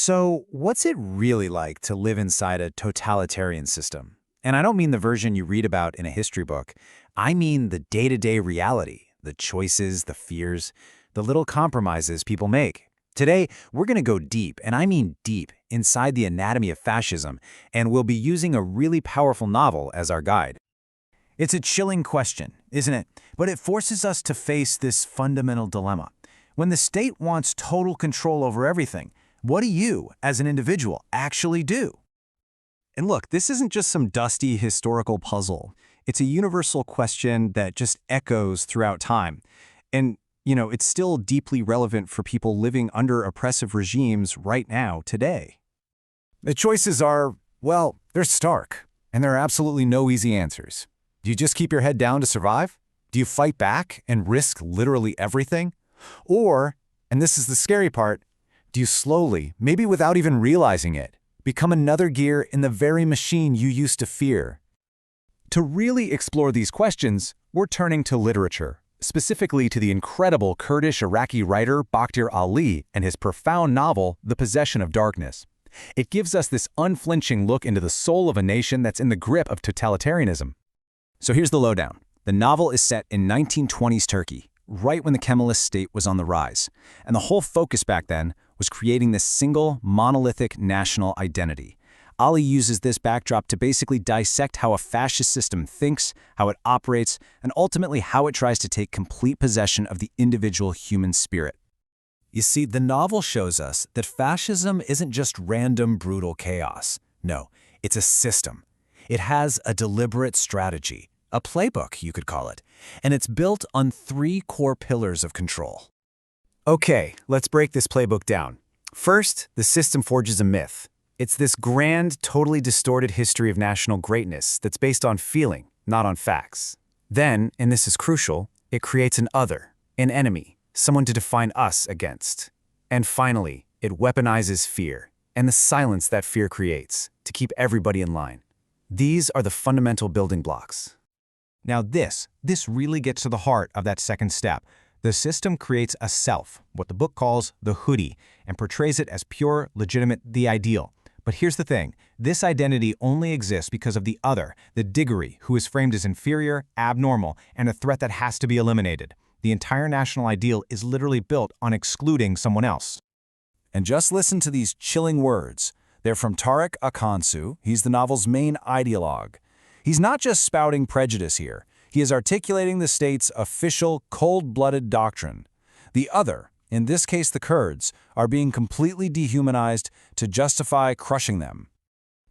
So, what's it really like to live inside a totalitarian system? And I don't mean the version you read about in a history book. I mean the day-to-day reality, the choices, the fears, the little compromises people make. Today, we're going to go deep, and I mean deep, inside the anatomy of fascism, and we'll be using a really powerful novel as our guide. It's a chilling question, isn't it? But it forces us to face this fundamental dilemma. When the state wants total control over everything, what do you, as an individual, actually do? And look, this isn't just some dusty historical puzzle. It's a universal question that just echoes throughout time. And, it's still deeply relevant for people living under oppressive regimes right now, today. The choices are, well, they're stark, and there are absolutely no easy answers. Do you just keep your head down to survive? Do you fight back and risk literally everything? Or, and this is the scary part, do you slowly, maybe without even realizing it, become another gear in the very machine you used to fear? To really explore these questions, we're turning to literature, specifically to the incredible Kurdish-Iraqi writer Bakhtir Ali and his profound novel, The Possession of Darkness. It gives us this unflinching look into the soul of a nation that's in the grip of totalitarianism. So here's the lowdown. The novel is set in 1920s Turkey, right when the Kemalist state was on the rise. And the whole focus back then was creating this single, monolithic national identity. Ali uses this backdrop to basically dissect how a fascist system thinks, how it operates, and ultimately how it tries to take complete possession of the individual human spirit. You see, the novel shows us that fascism isn't just random, brutal chaos. No, it's a system. It has a deliberate strategy, a playbook, you could call it, and it's built on three core pillars of control. Okay, let's break this playbook down. First, the system forges a myth. It's this grand, totally distorted history of national greatness that's based on feeling, not on facts. Then, and this is crucial, it creates an other, an enemy, someone to define us against. And finally, it weaponizes fear, and the silence that fear creates, to keep everybody in line. These are the fundamental building blocks. Now this really gets to the heart of that second step. The system creates a self, what the book calls the hoodie, and portrays it as pure, legitimate, the ideal. But here's the thing, this identity only exists because of the other, the diggeri, who is framed as inferior, abnormal, and a threat that has to be eliminated. The entire national ideal is literally built on excluding someone else. And just listen to these chilling words. They're from Tariq Akansu. He's the novel's main ideologue. He's not just spouting prejudice here. He is articulating the state's official, cold-blooded doctrine. The other, in this case the Kurds, are being completely dehumanized to justify crushing them.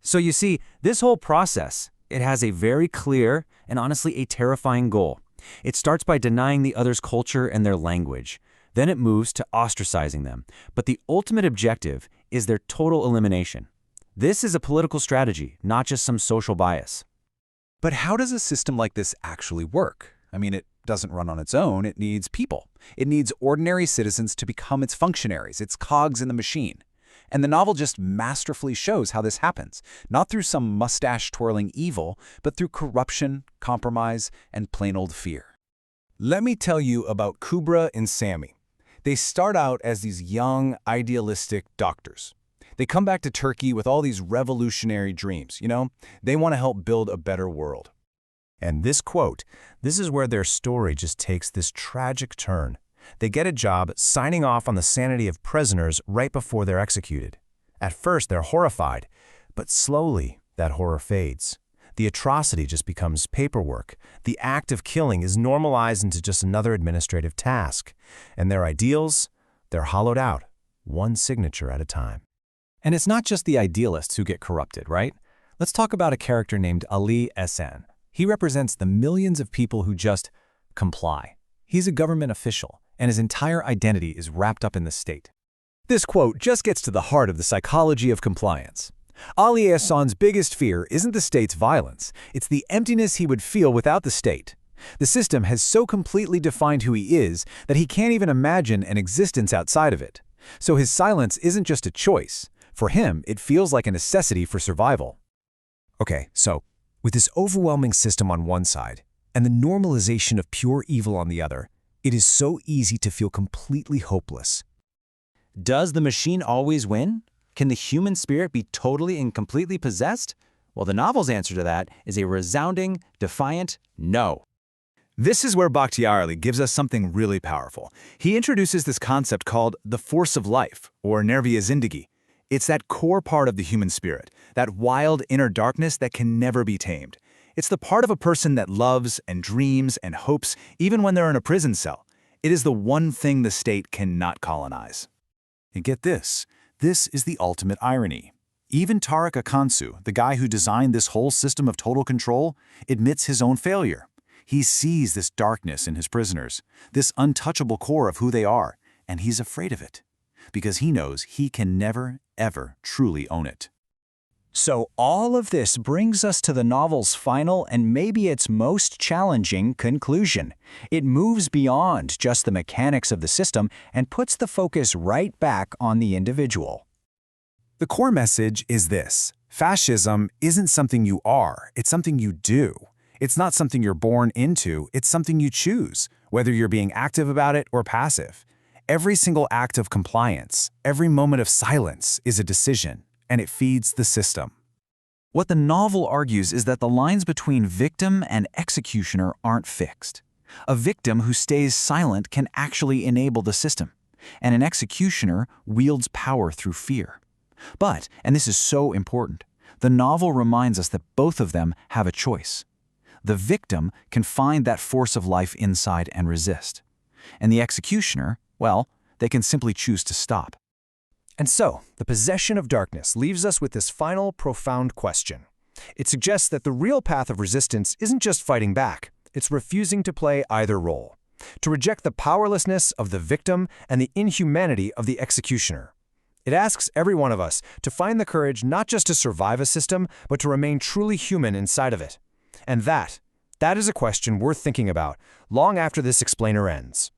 So you see, this whole process, it has a very clear and honestly a terrifying goal. It starts by denying the other's culture and their language. Then it moves to ostracizing them. But the ultimate objective is their total elimination. This is a political strategy, not just some social bias. But how does a system like this actually work? I mean, it doesn't run on its own. It needs people. It needs ordinary citizens to become its functionaries, its cogs in the machine. And the novel just masterfully shows how this happens, not through some mustache-twirling evil, but through corruption, compromise, and plain old fear. Let me tell you about Kubra and Sami. They start out as these young, idealistic doctors. They come back to Turkey with all these revolutionary dreams, They want to help build a better world. And this quote, this is where their story just takes this tragic turn. They get a job signing off on the sanity of prisoners right before they're executed. At first, they're horrified, but slowly that horror fades. The atrocity just becomes paperwork. The act of killing is normalized into just another administrative task. And their ideals, they're hollowed out, one signature at a time. And it's not just the idealists who get corrupted, right? Let's talk about a character named Ali Esen. He represents the millions of people who just comply. He's a government official, and his entire identity is wrapped up in the state. This quote just gets to the heart of the psychology of compliance. Ali Esen's biggest fear isn't the state's violence, it's the emptiness he would feel without the state. The system has so completely defined who he is that he can't even imagine an existence outside of it. So his silence isn't just a choice. For him, it feels like a necessity for survival. Okay, so with this overwhelming system on one side and the normalization of pure evil on the other, it is so easy to feel completely hopeless. Does the machine always win? Can the human spirit be totally and completely possessed? Well, the novel's answer to that is a resounding, defiant no. This is where Bakhtiari gives us something really powerful. He introduces this concept called the force of life, or nervia zindagi. It's that core part of the human spirit, that wild inner darkness that can never be tamed. It's the part of a person that loves and dreams and hopes even when they're in a prison cell. It is the one thing the state cannot colonize. And get this is the ultimate irony. Even Tariq Akansu, the guy who designed this whole system of total control, admits his own failure. He sees this darkness in his prisoners, this untouchable core of who they are, and he's afraid of it, because he knows he can never, ever truly own it. So all of this brings us to the novel's final and maybe its most challenging conclusion. It moves beyond just the mechanics of the system and puts the focus right back on the individual. The core message is this: fascism isn't something you are, it's something you do. It's not something you're born into, it's something you choose, whether you're being active about it or passive. Every single act of compliance, every moment of silence is a decision, and it feeds the system. What the novel argues is that the lines between victim and executioner aren't fixed. A victim who stays silent can actually enable the system, and an executioner wields power through fear. But, and this is so important, the novel reminds us that both of them have a choice. The victim can find that force of life inside and resist. And the executioner, well, they can simply choose to stop. And so, the possession of darkness leaves us with this final, profound question. It suggests that the real path of resistance isn't just fighting back, it's refusing to play either role, to reject the powerlessness of the victim and the inhumanity of the executioner. It asks every one of us to find the courage not just to survive a system, but to remain truly human inside of it. And that is a question worth thinking about long after this explainer ends.